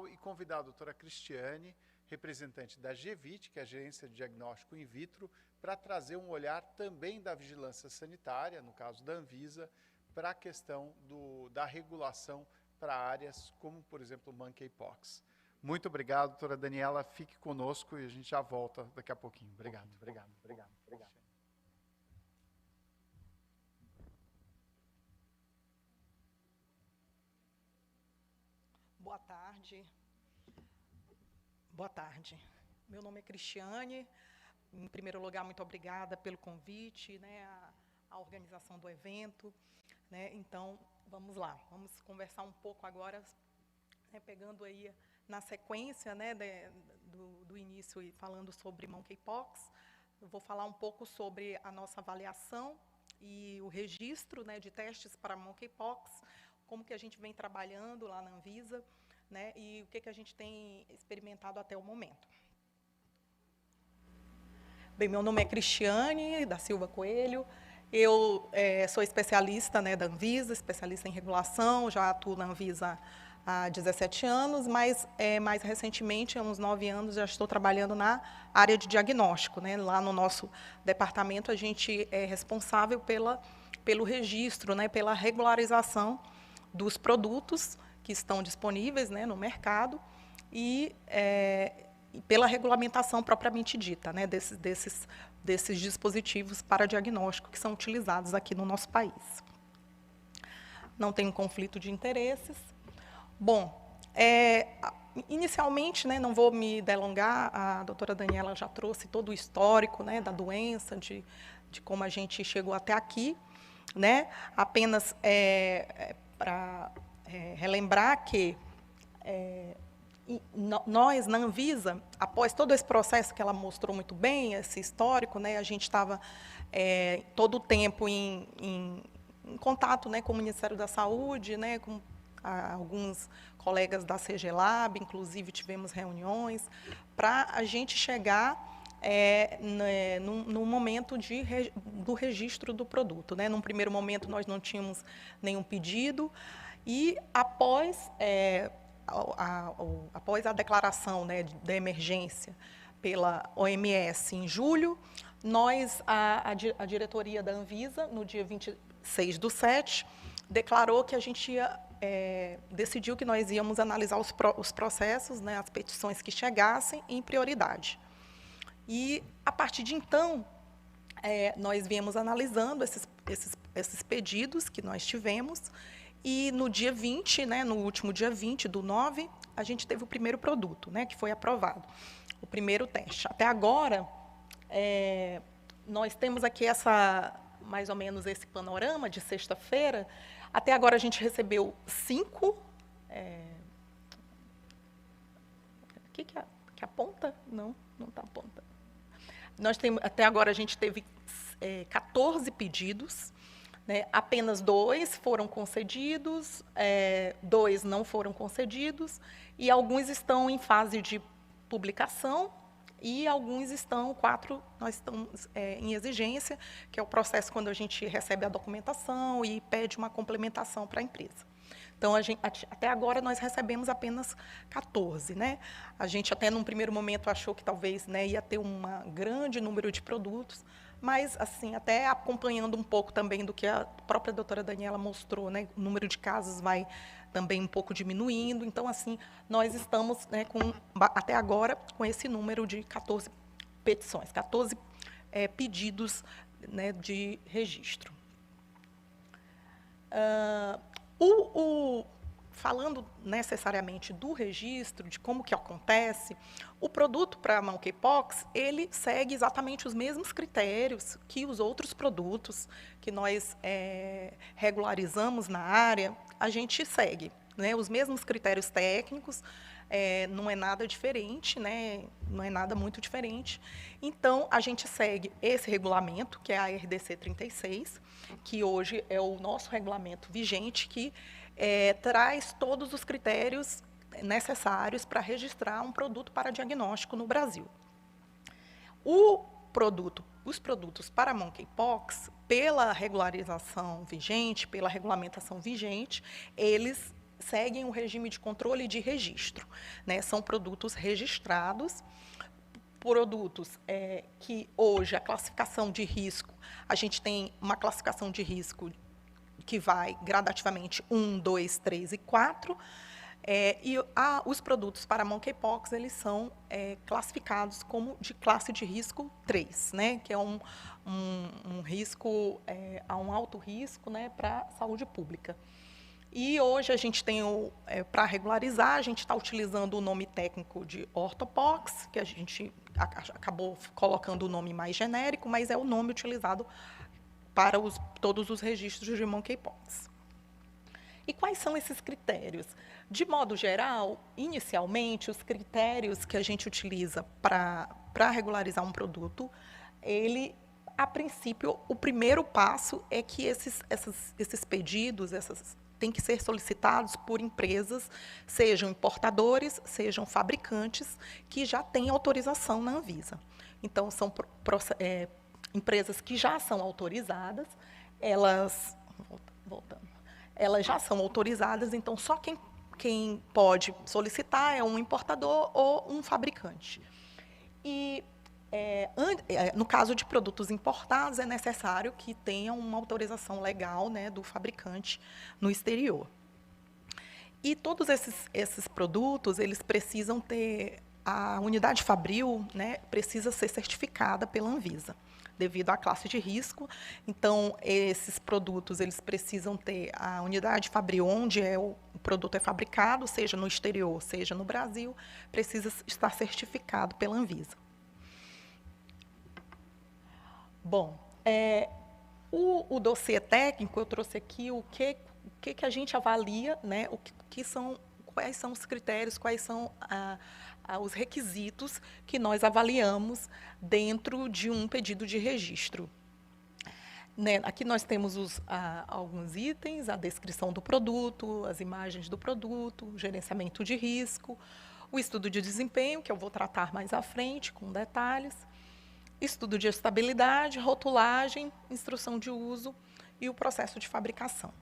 E convidar a doutora Cristiane, representante da GVIT, que é a Gerência de Diagnóstico In Vitro, para trazer um olhar também da vigilância sanitária, no caso da Anvisa, para a questão da regulação para áreas como, por exemplo, o monkeypox. Muito obrigado, doutora Daniela. Fique conosco e a gente já volta daqui a pouquinho. Obrigado. Boa tarde. Boa tarde. Meu nome é Cristiane. Em primeiro lugar, muito obrigada pelo convite, né, a organização do evento, né. Então, vamos lá. Vamos conversar um pouco agora, né, pegando aí na sequência, né, do início e falando sobre monkeypox. Eu vou falar um pouco sobre a nossa avaliação e o registro, né, de testes para monkeypox, como que a gente vem trabalhando lá na Anvisa, né, e o que a gente tem experimentado até o momento. Bem, meu nome é Cristiane da Silva Coelho, eu sou especialista, né, da Anvisa, especialista em regulação, já atuo na Anvisa há 17 anos, mas mais recentemente, há uns 9 anos, já estou trabalhando na área de diagnóstico, né. Lá no nosso departamento, a gente é responsável pelo registro, né, pela regularização dos produtos que estão disponíveis, né, no mercado e pela regulamentação propriamente dita, né, desses dispositivos para diagnóstico que são utilizados aqui no nosso país. Não tem um conflito de interesses. Bom, inicialmente, né, não vou me delongar, a doutora Daniela já trouxe todo o histórico, né, da doença, de como a gente chegou até aqui, né, apenas para relembrar que nós, na Anvisa, após todo esse processo que ela mostrou muito bem, esse histórico, né, a gente estava todo o tempo em contato, né, com o Ministério da Saúde, né, com alguns colegas da CGLab, inclusive tivemos reuniões, para a gente chegar no momento do registro do produto, né. Num primeiro momento, nós não tínhamos nenhum pedido, e após a declaração, né, da emergência pela OMS em julho, a diretoria da Anvisa, no dia 26/7, declarou que a gente decidiu que nós íamos analisar os processos, né, as petições que chegassem em prioridade. E, a partir de então, nós viemos analisando esses pedidos que nós tivemos, e no dia 20, né, no último dia 20/9, a gente teve o primeiro produto, né, que foi aprovado, o primeiro teste. Até agora, nós temos aqui mais ou menos esse panorama de sexta-feira. Até agora a gente recebeu 5. Que aponta? Não está apontando. Até agora a gente teve 14 pedidos. Né, apenas 2 foram concedidos, 2 não foram concedidos, e alguns estão em fase de publicação, e alguns 4 nós estamos em exigência, que é o processo quando a gente recebe a documentação e pede uma complementação para a empresa. Então, até agora, nós recebemos apenas 14. Né? A gente até, num primeiro momento, achou que talvez, né, ia ter um grande número de produtos, mas, assim, até acompanhando um pouco também do que a própria doutora Daniela mostrou, né, o número de casos vai também um pouco diminuindo. Então, assim, nós estamos, né, até agora com esse número de 14 petições, 14 pedidos, né, de registro. Falando necessariamente do registro, de como que acontece, o produto para monkeypox, ele segue exatamente os mesmos critérios que os outros produtos que nós regularizamos na área, a gente segue, né, os mesmos critérios técnicos, não é nada diferente, né, não é nada muito diferente. Então, a gente segue esse regulamento, que é a RDC 36, que hoje é o nosso regulamento vigente, que traz todos os critérios necessários para registrar um produto para diagnóstico no Brasil. Os produtos para monkeypox, pela regularização vigente, pela regulamentação vigente, eles seguem o regime de controle e de registro, né? São produtos registrados, produtos que hoje a classificação de risco, a gente tem uma classificação de risco que vai gradativamente 1, 2, 3 e 4, os produtos para monkeypox, eles são classificados como de classe de risco 3, né, que é um risco, um alto risco, né, para a saúde pública. E hoje a gente tem, para regularizar, a gente está utilizando o nome técnico de ortopox, que a gente acabou colocando o nome mais genérico, mas é o nome utilizado para todos os registros de monkeypox. E quais são esses critérios? De modo geral, inicialmente, os critérios que a gente utiliza para regularizar um produto, a princípio, o primeiro passo é que esses pedidos, têm que ser solicitados por empresas, sejam importadores, sejam fabricantes, que já têm autorização na Anvisa. Então, são empresas que já são autorizadas, elas já são autorizadas, então só quem pode solicitar é um importador ou um fabricante. E, no caso de produtos importados, é necessário que tenha uma autorização legal, né, do fabricante no exterior. E todos esses produtos, eles precisam ter, a unidade fabril, né, precisa ser certificada pela Anvisa, devido à classe de risco. Então, esses produtos, eles precisam ter a unidade fabril onde o produto é fabricado, seja no exterior, seja no Brasil, precisa estar certificado pela Anvisa. Bom, o dossiê técnico, eu trouxe aqui o que a gente avalia, né, quais são os critérios, quais são os requisitos que nós avaliamos dentro de um pedido de registro. Né, aqui nós temos alguns itens, a descrição do produto, as imagens do produto, gerenciamento de risco, o estudo de desempenho, que eu vou tratar mais à frente, com detalhes, estudo de estabilidade, rotulagem, instrução de uso e o processo de fabricação.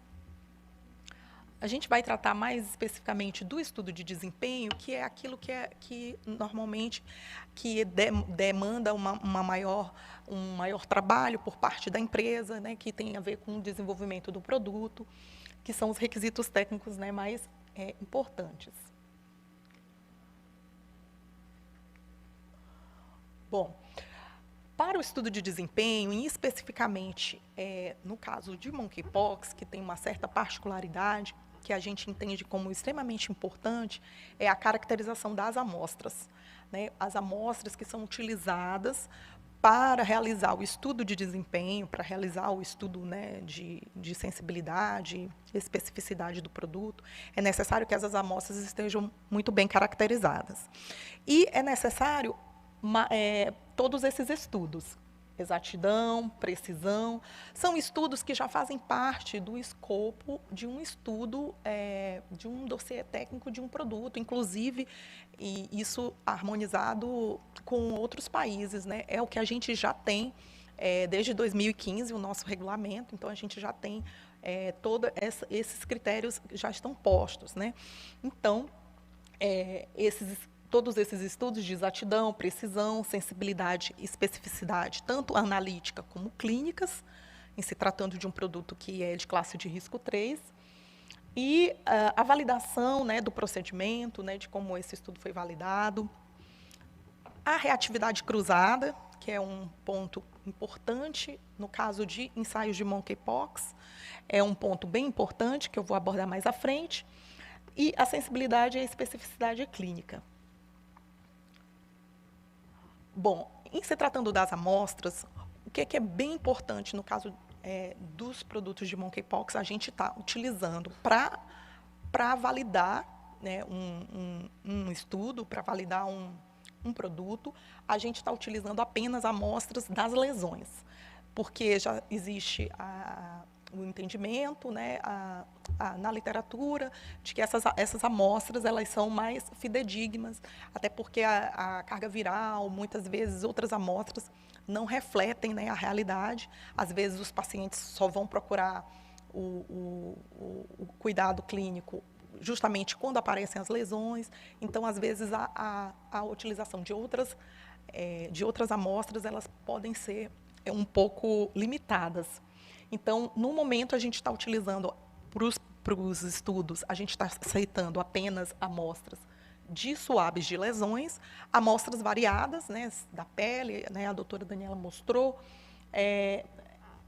A gente vai tratar mais especificamente do estudo de desempenho, que é aquilo que normalmente demanda um maior trabalho por parte da empresa, né, que tem a ver com o desenvolvimento do produto, que são os requisitos técnicos, né, mais importantes. Bom, para o estudo de desempenho, e especificamente no caso de monkeypox, que tem uma certa particularidade, que a gente entende como extremamente importante, é a caracterização das amostras, né? As amostras que são utilizadas para realizar o estudo de desempenho, para realizar o estudo, né, de sensibilidade, especificidade do produto, é necessário que essas amostras estejam muito bem caracterizadas. E é necessário todos esses estudos, exatidão, precisão, são estudos que já fazem parte do escopo de um estudo, de um dossiê técnico de um produto, inclusive, e isso harmonizado com outros países, né? É o que a gente já tem desde 2015, o nosso regulamento, então a gente já tem esses critérios já estão postos, né? Então, todos esses estudos de exatidão, precisão, sensibilidade e especificidade, tanto analítica como clínicas, em se tratando de um produto que é de classe de risco 3, e a validação, né, do procedimento, né, de como esse estudo foi validado, a reatividade cruzada, que é um ponto importante no caso de ensaios de monkeypox, é um ponto bem importante que eu vou abordar mais à frente, e a sensibilidade e a especificidade clínica. Bom, em se tratando das amostras, o que é bem importante no caso dos produtos de monkeypox, a gente está utilizando para validar, né, um estudo, para validar um produto, a gente está utilizando apenas amostras das lesões, porque já existe o entendimento, né, na literatura, de que essas amostras elas são mais fidedignas, até porque a carga viral, muitas vezes outras amostras não refletem, né, a realidade. Às vezes os pacientes só vão procurar o cuidado clínico justamente quando aparecem as lesões. Então, às vezes, a utilização de outras amostras, elas podem ser um pouco limitadas. Então, no momento, a gente está utilizando, para os estudos, a gente está aceitando apenas amostras de suaves de lesões, amostras variadas, né, da pele, né, a doutora Daniela mostrou.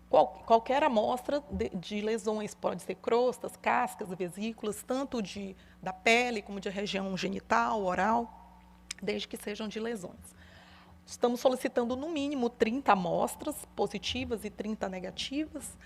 Qualquer amostra de lesões, pode ser crostas, cascas, vesículas, tanto da pele como de região genital, oral, desde que sejam de lesões. Estamos solicitando, no mínimo, 30 amostras positivas e 30 negativas.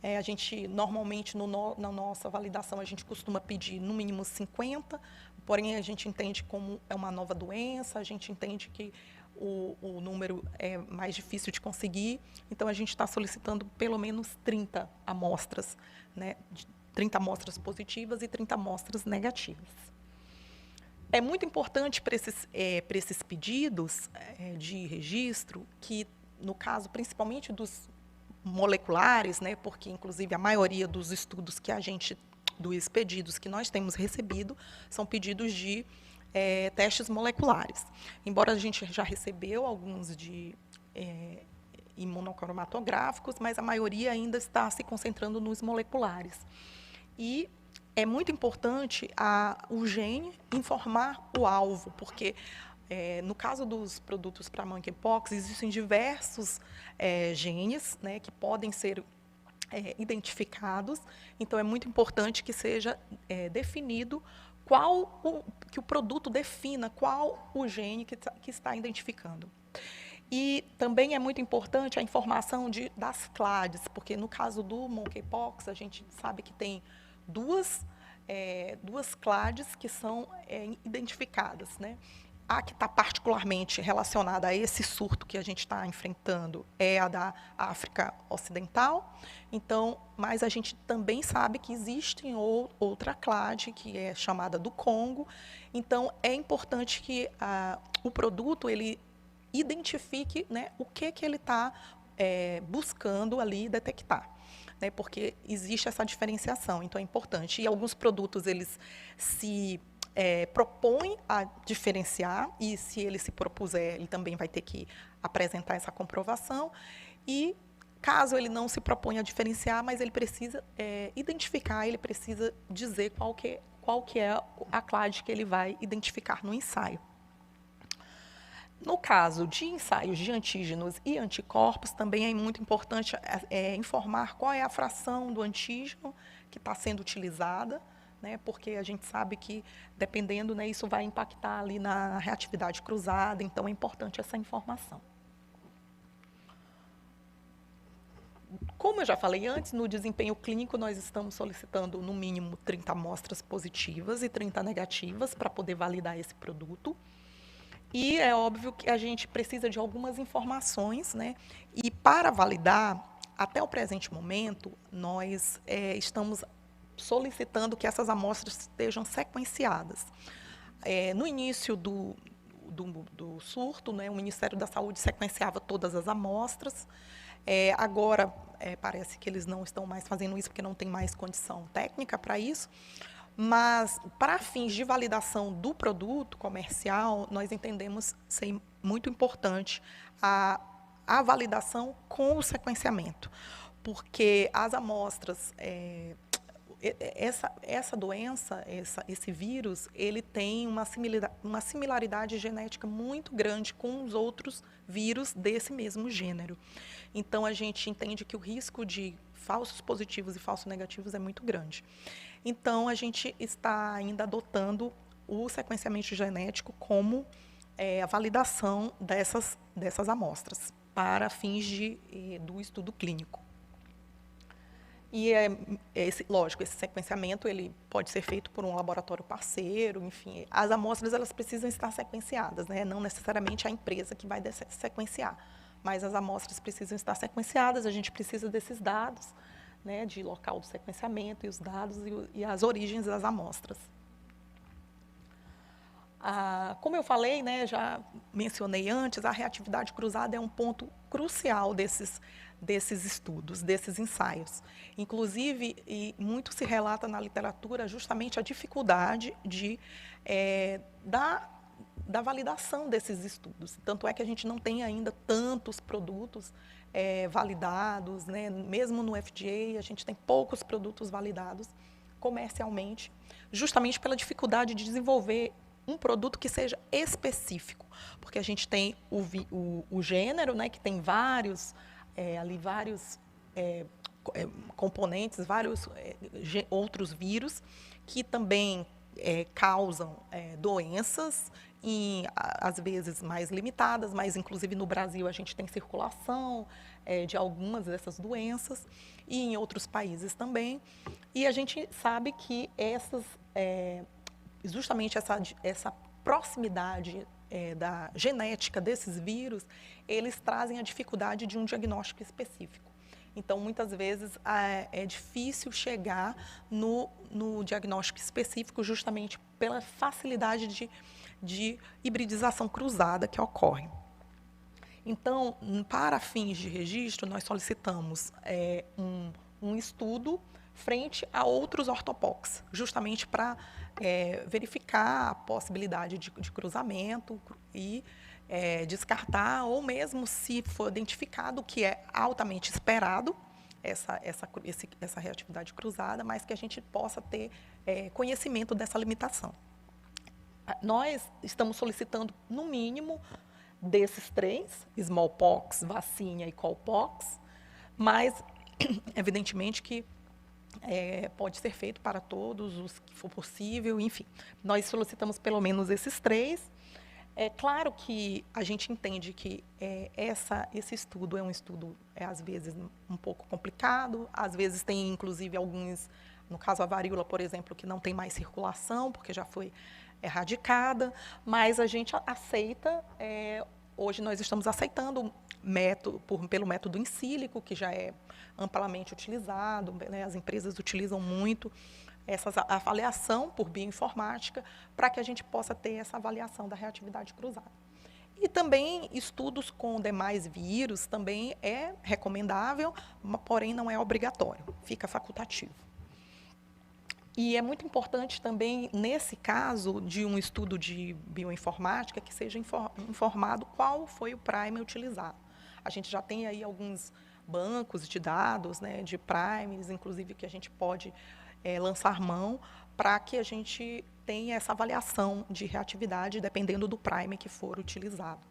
A gente, normalmente, na nossa validação, a gente costuma pedir, no mínimo, 50, porém, a gente entende como é uma nova doença, a gente entende que o número é mais difícil de conseguir, então a gente está solicitando pelo menos 30 amostras, né, 30 amostras positivas e 30 amostras negativas. É muito importante para esses pedidos de registro que, no caso, principalmente dos moleculares, né, porque, inclusive, a maioria dos estudos dos pedidos que nós temos recebido são pedidos de testes moleculares. Embora a gente já recebeu alguns de imunocromatográficos, mas a maioria ainda está se concentrando nos moleculares. E é muito importante o gene informar o alvo, porque, no caso dos produtos para monkeypox, existem diversos genes, né, que podem ser identificados, então é muito importante que seja definido que o produto defina qual o gene que está identificando. E também é muito importante a informação das clades, porque no caso do monkeypox, a gente sabe que tem duas clades que são identificadas, né? A que está particularmente relacionada a esse surto que a gente está enfrentando é a da África Ocidental. Então, mas a gente também sabe que existe outra clade, que é chamada do Congo. Então, é importante que o produto ele identifique, né, o que ele está buscando ali detectar, né, porque existe essa diferenciação, então é importante. E alguns produtos, eles se propõe a diferenciar, e se ele se propuser, ele também vai ter que apresentar essa comprovação, e caso ele não se proponha a diferenciar, mas ele precisa identificar, ele precisa dizer qual que é a clade que ele vai identificar no ensaio. No caso de ensaios de antígenos e anticorpos, também é muito importante informar qual é a fração do antígeno que está sendo utilizada, né, porque a gente sabe que, dependendo, né, isso vai impactar ali na reatividade cruzada, então é importante essa informação. Como eu já falei antes, no desempenho clínico nós estamos solicitando no mínimo 30 amostras positivas e 30 negativas para poder validar esse produto. E é óbvio que a gente precisa de algumas informações, né? E para validar, até o presente momento, nós estamos solicitando que essas amostras estejam sequenciadas. No início do surto, né, o Ministério da Saúde sequenciava todas as amostras. Agora, parece que eles não estão mais fazendo isso porque não tem mais condição técnica para isso. Mas, para fins de validação do produto comercial, nós entendemos ser muito importante a validação com o sequenciamento, porque as amostras, essa doença, esse vírus, ele tem uma similaridade genética muito grande com os outros vírus desse mesmo gênero. Então, a gente entende que o risco de falsos positivos e falsos negativos é muito grande. Então, a gente está ainda adotando o sequenciamento genético como a validação dessas amostras para fins do estudo clínico. E, lógico, esse sequenciamento ele pode ser feito por um laboratório parceiro, enfim. As amostras elas precisam estar sequenciadas, né? Não necessariamente a empresa que vai sequenciar, mas as amostras precisam estar sequenciadas, a gente precisa desses dados, né, de local do sequenciamento e os dados e as origens das amostras. Como eu falei, né, já mencionei antes, a reatividade cruzada é um ponto crucial desses estudos, desses ensaios. Inclusive, e muito se relata na literatura justamente a dificuldade da validação desses estudos. Tanto é que a gente não tem ainda tantos produtos validados, né? Mesmo no FDA, a gente tem poucos produtos validados comercialmente, justamente pela dificuldade de desenvolver um produto que seja específico, porque a gente tem o gênero, né, que tem vários componentes, vários outros vírus que também causam doenças, às vezes mais limitadas, mas inclusive no Brasil a gente tem circulação de algumas dessas doenças e em outros países também. E a gente sabe que justamente essa proximidade da genética desses vírus, eles trazem a dificuldade de um diagnóstico específico. Então, muitas vezes, é difícil chegar no diagnóstico específico justamente pela facilidade de hibridização cruzada que ocorre. Então, para fins de registro, nós solicitamos um estudo frente a outros ortopox, justamente para verificar a possibilidade de cruzamento e descartar, ou mesmo se for identificado que é altamente esperado, essa reatividade cruzada, mas que a gente possa ter conhecimento dessa limitação. Nós estamos solicitando, no mínimo, desses 3, smallpox, vacina e cowpox, mas, evidentemente, que pode ser feito para todos os que for possível, enfim. Nós solicitamos pelo menos esses 3. É claro que a gente entende que esse estudo é um estudo, às vezes, um pouco complicado, às vezes tem, inclusive, alguns, no caso a varíola, por exemplo, que não tem mais circulação, porque já foi erradicada, mas a gente aceita, hoje nós estamos aceitando pelo método in sílico, que já é amplamente utilizado, né, as empresas utilizam muito essa avaliação por bioinformática para que a gente possa ter essa avaliação da reatividade cruzada. E também estudos com demais vírus também é recomendável, porém não é obrigatório, fica facultativo. E é muito importante também, nesse caso de um estudo de bioinformática, que seja informado qual foi o primer utilizado. A gente já tem aí alguns bancos de dados, né, de primers, inclusive, que a gente pode lançar mão para que a gente tenha essa avaliação de reatividade dependendo do primer que for utilizado.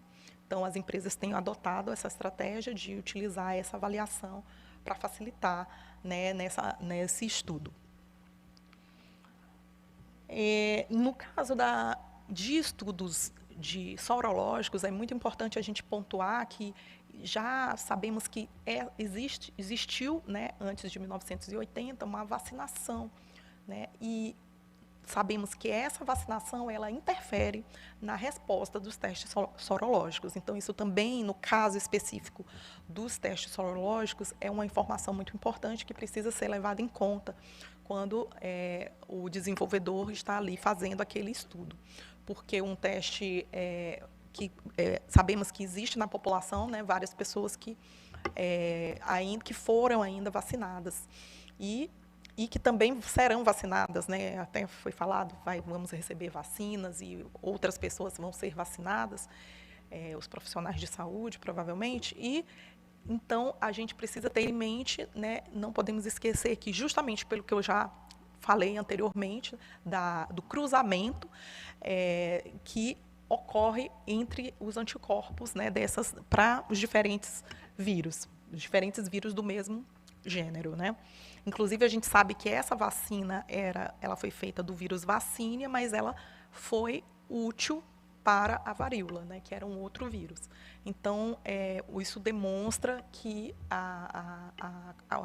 Então, as empresas têm adotado essa estratégia de utilizar essa avaliação para facilitar, né, nesse estudo. No caso de estudos sorológicos, é muito importante a gente pontuar que já sabemos que existiu, né, antes de 1980, uma vacinação, né, e sabemos que essa vacinação ela interfere na resposta dos testes sorológicos. Então, isso também, no caso específico dos testes sorológicos, é uma informação muito importante que precisa ser levada em conta quando o desenvolvedor está ali fazendo aquele estudo. Porque um teste que sabemos que existe na população, né, várias pessoas que foram ainda vacinadas e que também serão vacinadas, né? Até foi falado, vamos receber vacinas e outras pessoas vão ser vacinadas, os profissionais de saúde, provavelmente, e então a gente precisa ter em mente, né, não podemos esquecer que justamente pelo que eu já falei anteriormente, do cruzamento que ocorre entre os anticorpos, né, para os diferentes vírus do mesmo gênero, né? Inclusive, a gente sabe que essa vacina ela foi feita do vírus vacínia, mas ela foi útil para a varíola, né, que era um outro vírus. Então, isso demonstra que a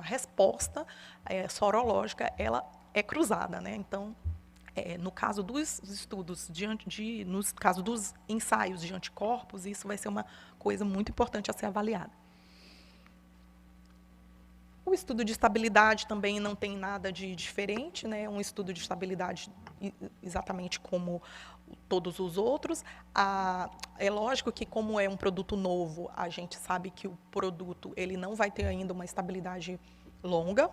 resposta sorológica ela é cruzada, né? Então, no caso dos estudos, no caso dos ensaios de anticorpos, isso vai ser uma coisa muito importante a ser avaliada. O estudo de estabilidade também não tem nada de diferente, né? Um estudo de estabilidade exatamente como todos os outros. É lógico que, como é um produto novo, a gente sabe que o produto ele não vai ter ainda uma estabilidade longa,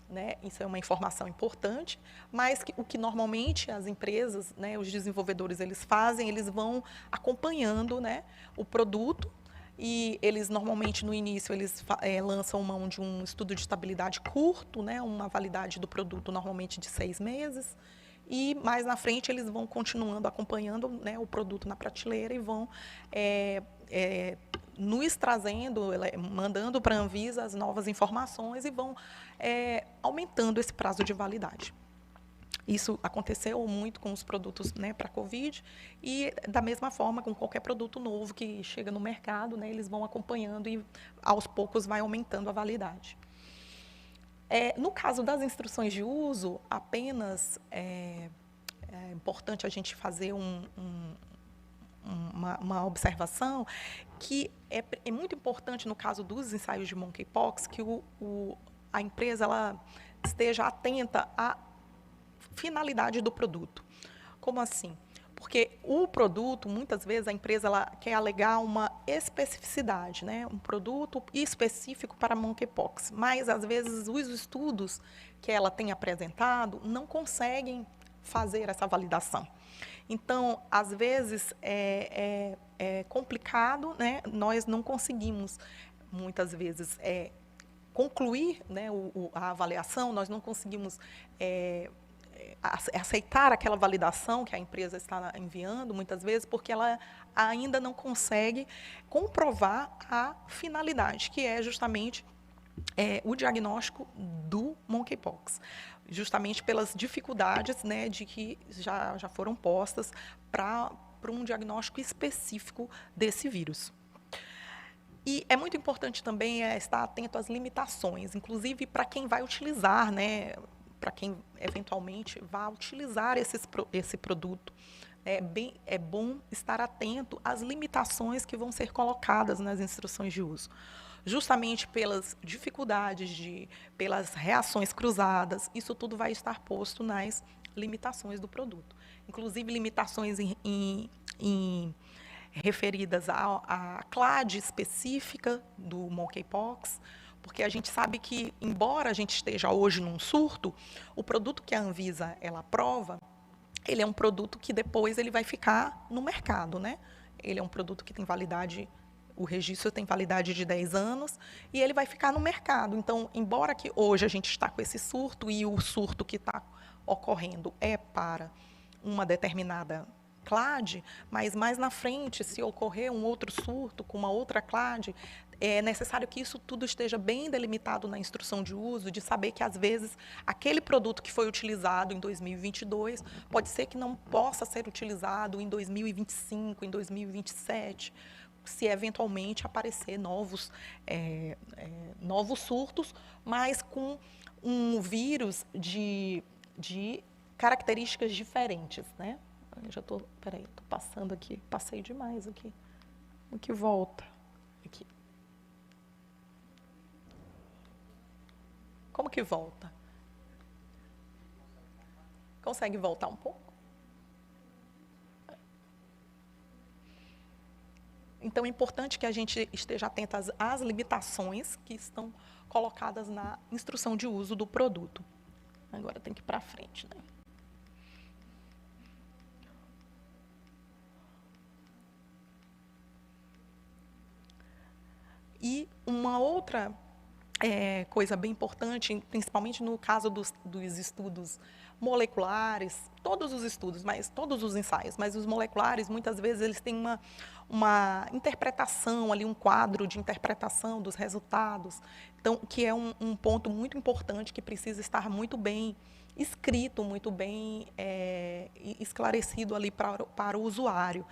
né? Isso é uma informação importante, mas o que normalmente as empresas, né, os desenvolvedores, eles fazem, eles vão acompanhando, né, o produto, e eles normalmente no início eles lançam mão de um estudo de estabilidade curto, né, uma validade do produto normalmente de 6 meses, e mais na frente eles vão continuando acompanhando, né, o produto na prateleira e vão nos trazendo, mandando para a Anvisa as novas informações e vão aumentando esse prazo de validade. Isso aconteceu muito com os produtos, né, para a Covid, e da mesma forma com qualquer produto novo que chega no mercado, né, eles vão acompanhando e aos poucos vai aumentando a validade. No caso das instruções de uso, apenas é importante a gente fazer uma observação que é muito importante no caso dos ensaios de monkeypox que a empresa ela esteja atenta à finalidade do produto. Como assim? Porque o produto, muitas vezes, a empresa ela quer alegar uma especificidade, né? Um produto específico para monkeypox, mas, às vezes, os estudos que ela tem apresentado não conseguem fazer essa validação. Então, às vezes, é complicado, né? Nós não conseguimos, muitas vezes, concluir, né, a avaliação, nós não conseguimos aceitar aquela validação que a empresa está enviando, muitas vezes, porque ela ainda não consegue comprovar a finalidade, que é justamente o diagnóstico do monkeypox, justamente pelas dificuldades, né, de que já foram postas para um diagnóstico específico desse vírus. E é muito importante também estar atento às limitações, inclusive para quem vai utilizar, né, para quem eventualmente vai utilizar esse produto. É bom estar atento às limitações que vão ser colocadas nas instruções de uso. Justamente pelas dificuldades, pelas reações cruzadas, isso tudo vai estar posto nas limitações do produto. Inclusive, limitações referidas à clade específica do monkeypox, porque a gente sabe que, embora a gente esteja hoje num surto, o produto que a Anvisa ela aprova, ele é um produto que depois ele vai ficar no mercado, né? Ele é um produto que tem validade, o registro tem validade de 10 anos, e ele vai ficar no mercado. Então, embora que hoje a gente está com esse surto, e o surto que está ocorrendo é para uma determinada clade, mas mais na frente, se ocorrer um outro surto com uma outra clade, é necessário que isso tudo esteja bem delimitado na instrução de uso, de saber que, às vezes, aquele produto que foi utilizado em 2022 pode ser que não possa ser utilizado em 2025, em 2027, se eventualmente aparecer novos surtos, mas com um vírus de características diferentes, né? Eu já estou, peraí, estou passando aqui, passei demais aqui. O que volta? Aqui. Como que volta? Consegue voltar um pouco? Então, é importante que a gente esteja atento às limitações que estão colocadas na instrução de uso do produto. Agora tem que ir para frente, né? E uma outra coisa bem importante, principalmente no caso dos estudos moleculares, todos os estudos, mas todos os ensaios, mas os moleculares, muitas vezes, eles têm uma interpretação ali, um quadro de interpretação dos resultados, então, que é um ponto muito importante que precisa estar muito bem escrito, muito bem esclarecido ali para o usuário,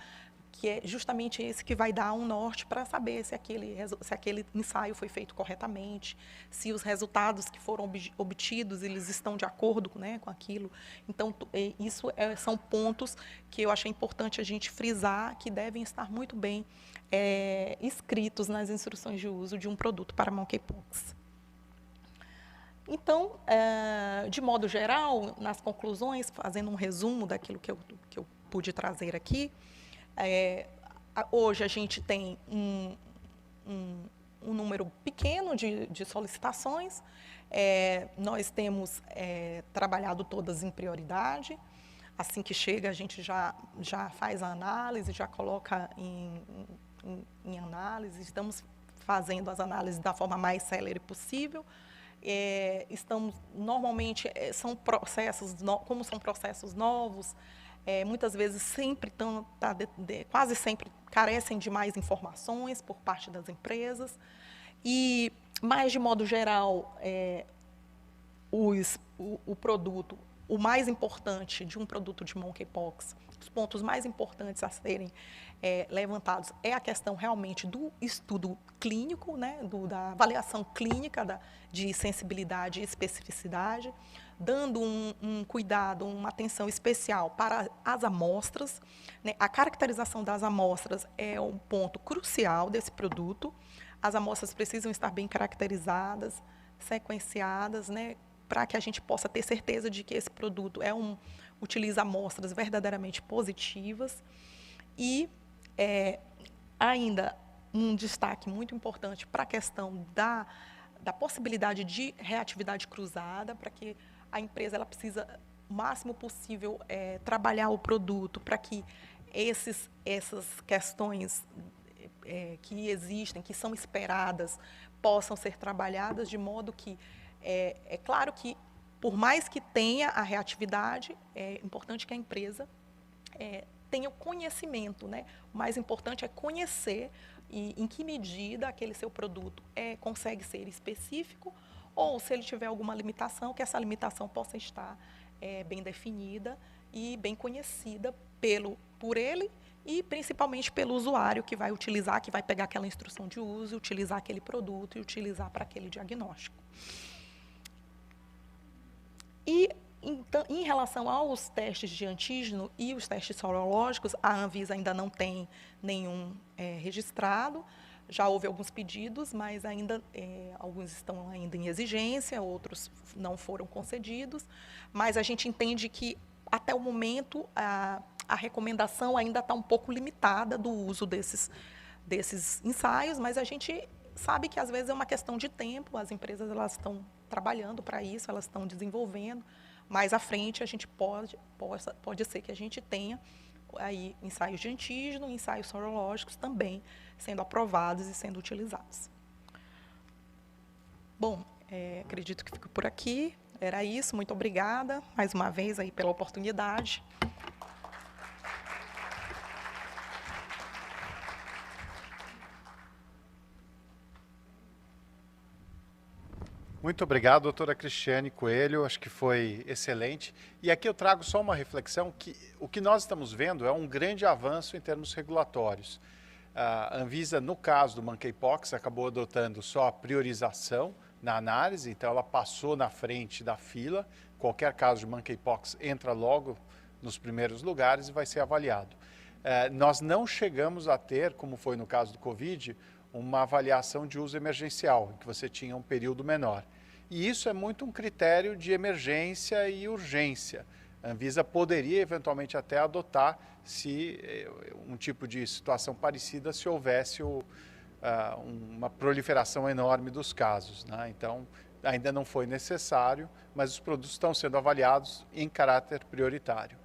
que é justamente esse que vai dar um norte para saber se aquele ensaio foi feito corretamente, se os resultados que foram obtidos, eles estão de acordo, né, com aquilo. Então, isso são pontos que eu achei importante a gente frisar, que devem estar muito bem escritos nas instruções de uso de um produto para monkeypox. Então, de modo geral, nas conclusões, fazendo um resumo daquilo que eu pude trazer aqui, hoje a gente tem um número pequeno de solicitações, nós temos trabalhado todas em prioridade. Assim que chega, a gente já faz a análise, já coloca em análise, estamos fazendo as análises da forma mais célere possível. Normalmente, são processos, como são processos novos, muitas vezes quase sempre carecem de mais informações por parte das empresas. Mas, de modo geral, o produto, o mais importante de um produto de monkeypox, os pontos mais importantes a serem levantados é a questão realmente do estudo clínico, né, da avaliação clínica de sensibilidade e especificidade, dando um cuidado, uma atenção especial para as amostras, né. A caracterização das amostras é um ponto crucial desse produto. As amostras precisam estar bem caracterizadas, sequenciadas, né, para que a gente possa ter certeza de que esse produto utiliza amostras verdadeiramente positivas. E ainda um destaque muito importante para a questão da possibilidade de reatividade cruzada, para que a empresa ela precisa, o máximo possível, trabalhar o produto para que essas questões que existem, que são esperadas, possam ser trabalhadas de modo que é claro que, por mais que tenha a reatividade, é importante que a empresa tenha o conhecimento, né? O mais importante é conhecer em que medida aquele seu produto consegue ser específico, ou se ele tiver alguma limitação, que essa limitação possa estar bem definida e bem conhecida por ele e principalmente pelo usuário que vai utilizar, que vai pegar aquela instrução de uso, utilizar aquele produto e utilizar para aquele diagnóstico. E, então, em relação aos testes de antígeno e os testes sorológicos, a Anvisa ainda não tem nenhum registrado. Já houve alguns pedidos, mas ainda alguns estão ainda em exigência, outros não foram concedidos. Mas a gente entende que, até o momento, a recomendação ainda está um pouco limitada do uso desses ensaios, mas a gente sabe que, às vezes, é uma questão de tempo, as empresas elas estão trabalhando para isso, elas estão desenvolvendo. Mais à frente, a gente pode ser que a gente tenha aí ensaios de antígeno, ensaios sorológicos também sendo aprovados e sendo utilizados. Bom, acredito que fico por aqui. Era isso, muito obrigada mais uma vez aí pela oportunidade. Muito obrigado, doutora Cristiane Coelho, acho que foi excelente. E aqui eu trago só uma reflexão, que o que nós estamos vendo é um grande avanço em termos regulatórios. A Anvisa, no caso do monkeypox, acabou adotando só a priorização na análise, então ela passou na frente da fila, qualquer caso de monkeypox entra logo nos primeiros lugares e vai ser avaliado. Nós não chegamos a ter, como foi no caso do Covid, uma avaliação de uso emergencial, em que você tinha um período menor. E isso é muito um critério de emergência e urgência. A Anvisa poderia, eventualmente, até adotar um tipo de situação parecida se houvesse uma proliferação enorme dos casos, né? Então, ainda não foi necessário, mas os produtos estão sendo avaliados em caráter prioritário.